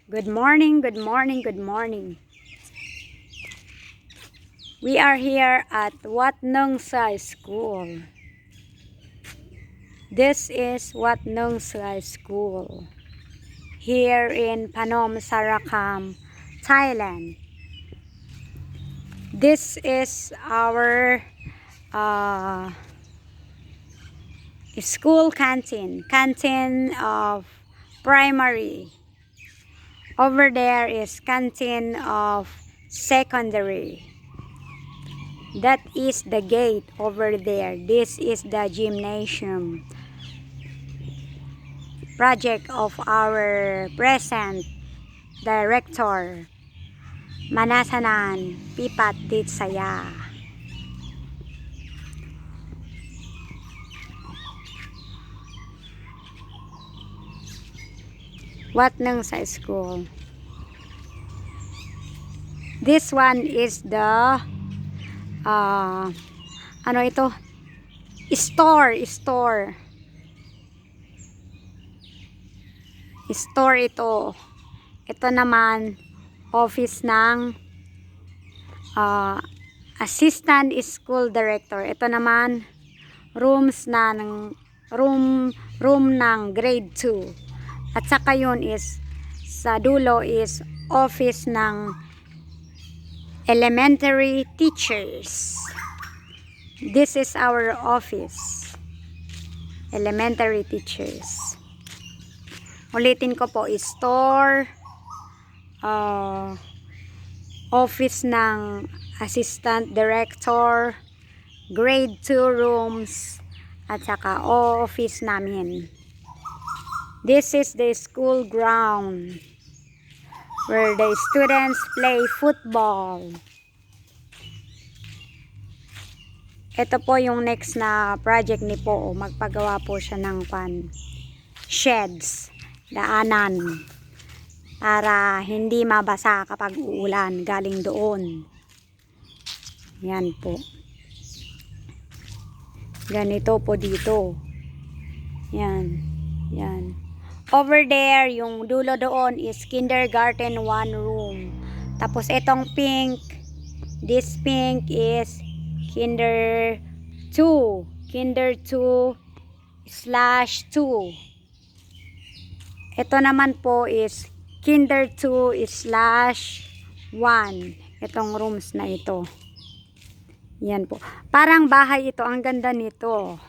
Good morning, good morning, good morning. We are here at Wat Nong Sai School. This is Wat Nong Sai School here in Panom Sarakam, Thailand. This is our school canteen of primary. Over there is canteen of secondary. That is the gate over there. This is the gymnasium. Project of our present director, Manasanan Pipat Ditsaya. Wat Nong Sai School. This one is the ano ito? Store ito. Ito naman office ng assistant school director. Ito naman rooms na ng room ng grade 2. At saka yun is sa dulo is office ng elementary teachers. This is our office. Elementary teachers. Ulitin ko po, store, office ng assistant director, grade 2 rooms, at saka office namin. This is the school ground where the students play football. Ito po yung next na project ni po. Magpagawa po siya ng sheds, daanan, para hindi mabasa kapag uulan galing doon. Yan po. Ganito po dito. Yan. Over there, yung dulo doon is kindergarten 1 room. Tapos itong pink, this pink is kinder 2. Kinder 2/2. Ito naman po is kinder 2/1. Itong rooms na ito. Yan po. Parang bahay ito. Ang ganda nito.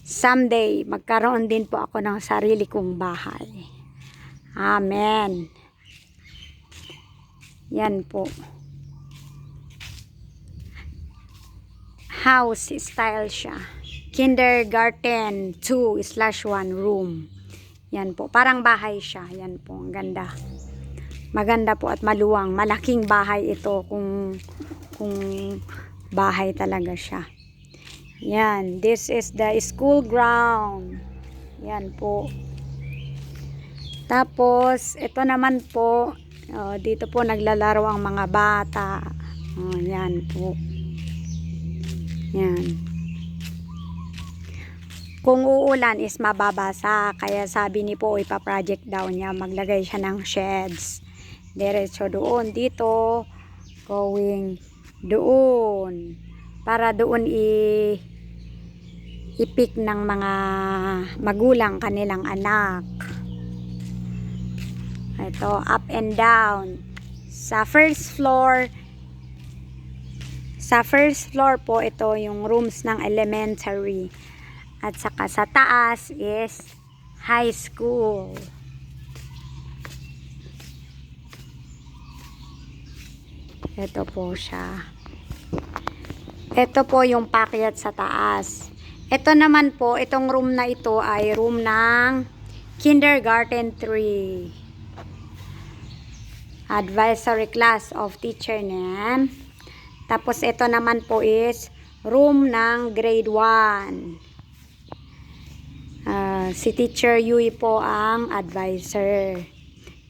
Someday, magkaroon din po ako ng sarili kong bahay. Amen. Yan po. House style siya. Kindergarten 2/1 room. Yan po. Parang bahay siya. Yan po. Ang ganda. Maganda po at maluwang. Malaking bahay ito kung bahay talaga siya. Yan, this is the school ground. Yan po. Tapos, ito naman po, dito po naglalaro ang mga bata. Yan po. Yan. Kung uulan is mababasa, kaya sabi ni po, ipa-project daw niya, maglagay siya ng sheds. Diretso doon, dito, going doon. Para doon ipik ng mga magulang kanilang anak. Ito, up and down. Sa first floor po, ito yung rooms ng elementary. At saka sa taas is high school. Ito po siya. Ito po yung pakyat sa taas. Ito naman po, itong room na ito ay room ng kindergarten 3. Advisory class of teacher name. Tapos ito naman po is room ng grade 1. Si Teacher Yui po ang advisor.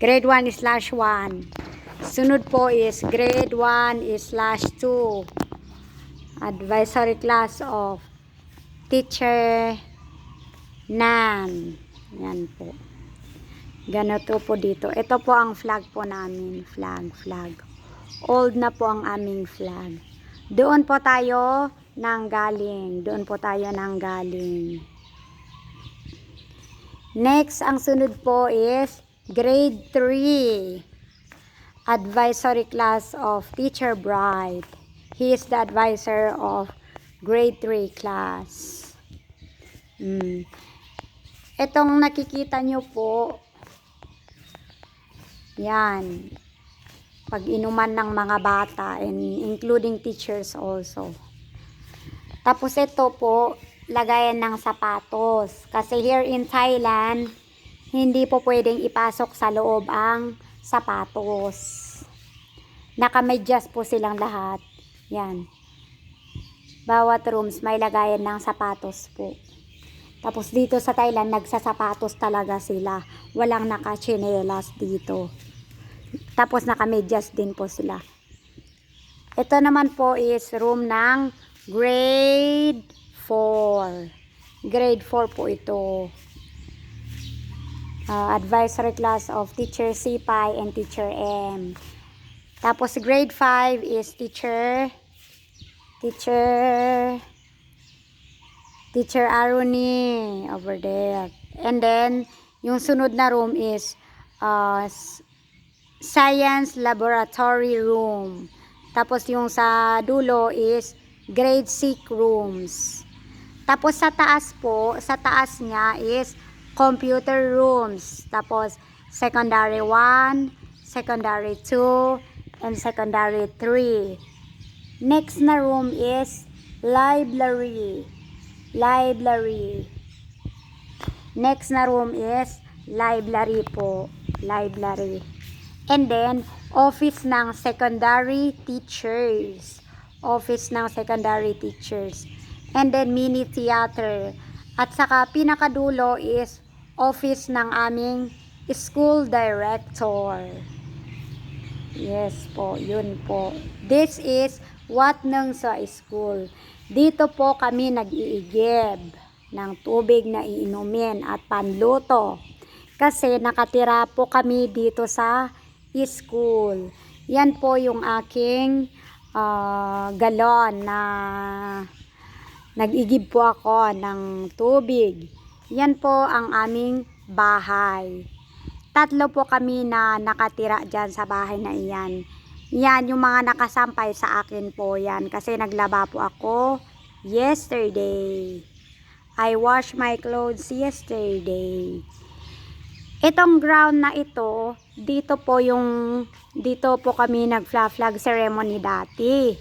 Grade 1/1. Sunod po is grade 1/2. Advisory class of Teacher Nan. Yan po. Ganito po dito. Ito po ang flag po namin. Flag. Old na po ang aming flag. Doon po tayo nanggaling. Next, ang sunod po is grade 3. Advisory class of Teacher Bright. He is the advisor of grade 3 class. Itong nakikita nyo po, yan, pag-inuman ng mga bata and including teachers also. Tapos ito po, lagayan ng sapatos. Kasi here in Thailand, hindi po pwedeng ipasok sa loob ang sapatos. Nakamedyas po silang lahat. Yan. Bawat rooms may lagayan ng sapatos po. Tapos dito sa Thailand, nagsasapatos talaga sila. Walang nakachinelas dito. Tapos nakamedyas din po sila. Ito naman po is room ng grade 4. Grade 4 po ito. Advisory class of Teacher Sipay and Teacher M. Tapos grade 5 is Teacher Aruni over there. And then, yung sunod na room is Science Laboratory Room. Tapos yung sa dulo is grade 6 rooms. Tapos sa taas po, sa taas niya is computer rooms. Tapos secondary 1, secondary 2, and secondary 3. Next na room is library. Next na room is library po. Library. And then, office ng secondary teachers. And then, mini theater. At saka, pinakadulo is office ng aming school director. Yes po, yun po. This is what nang sa school. Dito po kami nag-iigib ng tubig na iinumin at panluto. Kasi nakatira po kami dito sa school. Yan po yung aking galon na nag-igib po ako ng tubig. Yan po ang aming bahay. 3 po kami na nakatira dyan sa bahay na iyan. Yan, yung mga nakasampay sa akin po yan. Kasi naglaba po ako yesterday. I washed my clothes yesterday. Itong ground na ito, dito po kami nag-flag ceremony dati.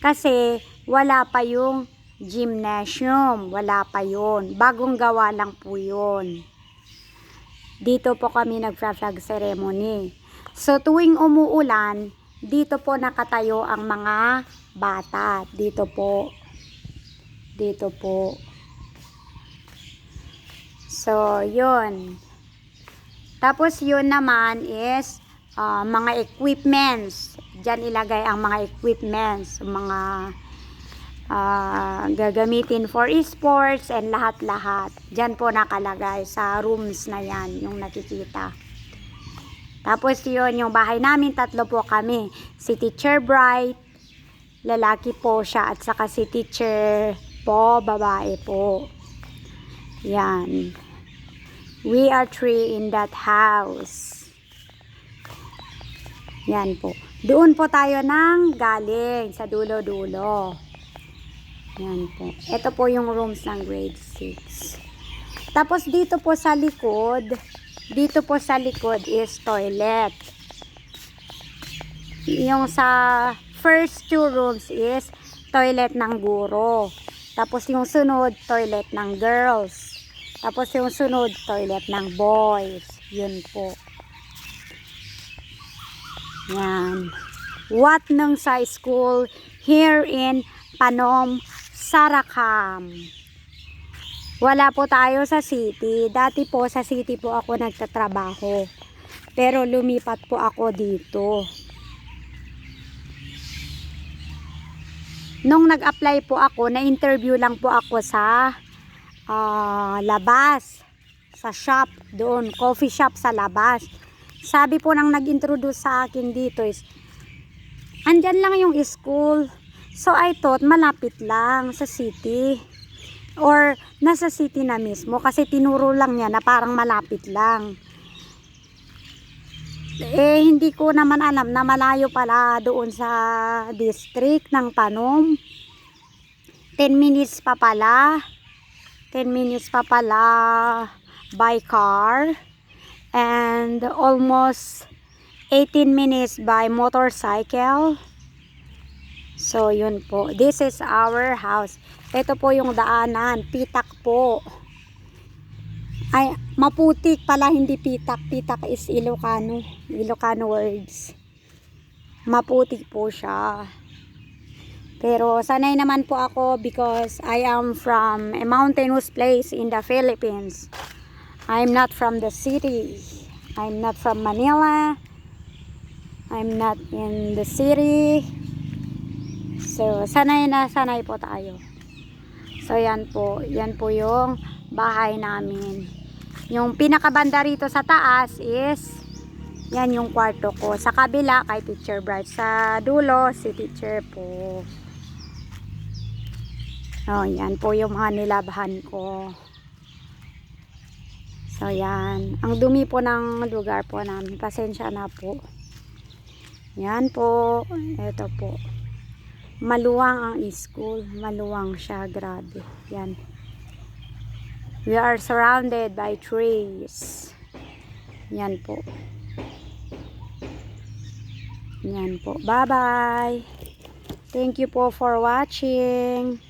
Kasi wala pa yung gymnasium. Wala pa yun. Bagong gawa lang po yun. Dito po kami nag-flag ceremony. So tuwing umuulan, dito po nakatayo ang mga bata. Dito po. So, yun. Tapos yun naman is mga equipments. Diyan ilagay ang mga equipments. Mga gagamitin for sports and lahat-lahat. Diyan po nakalagay sa rooms na yan, yung nakikita. Tapos yun, yung bahay namin, 3 po kami. Si Teacher Bright, lalaki po siya, at saka si Teacher po, babae po. Yan. We are 3 in that house. Yan po. Doon po tayo nang galing sa dulo-dulo. Yan po. Ito po yung rooms ng grade 6. Tapos dito po sa likod, is toilet. Yung sa first 2 rooms is toilet ng guro. Tapos yung sunod, toilet ng girls. Tapos yung sunod, toilet ng boys. Yun po. Yan. What nang sa school here in Panom, Sarakam. Wala po tayo sa city. Dati po sa city po ako nagtatrabaho. Pero lumipat po ako dito. Nung nag-apply po ako, na-interview lang po ako sa labas. sa shop doon, coffee shop sa labas. Sabi po nang nag-introduce sa akin dito is, andyan lang yung school. So I thought malapit lang sa city. Or nasa city na mismo kasi tinuro lang niya na parang malapit lang. Eh hindi ko naman alam na malayo pala doon sa district ng Panum. 10 minutes pa pala. 10 minutes pa pala by car. And almost 18 minutes by motorcycle. So yun po, this is our house. Ito po yung daanan, pitak po. Ay, maputik pala, hindi pitak. Pitak is Ilocano, Ilocano words. Maputik po siya. Pero sanay naman po ako because I am from a mountainous place in the Philippines. I'm not from the city. I'm not from Manila. I'm not in the city. So, sanay na sanay po tayo. So, yan po yung bahay namin. Yung pinakabanda rito sa taas is, yan yung kwarto ko. Sa kabila, kay Teacher Bright. Sa dulo, si Teacher po. Oh, yan po yung mga nilabhan ko. So, yan. Ang dumi po ng lugar po namin. Pasensya na po. Yan po. Ito po. Maluwang ang school. Maluwang siya. Grabe. Yan. We are surrounded by trees. Yan po. Yan po. Bye-bye. Thank you po for watching.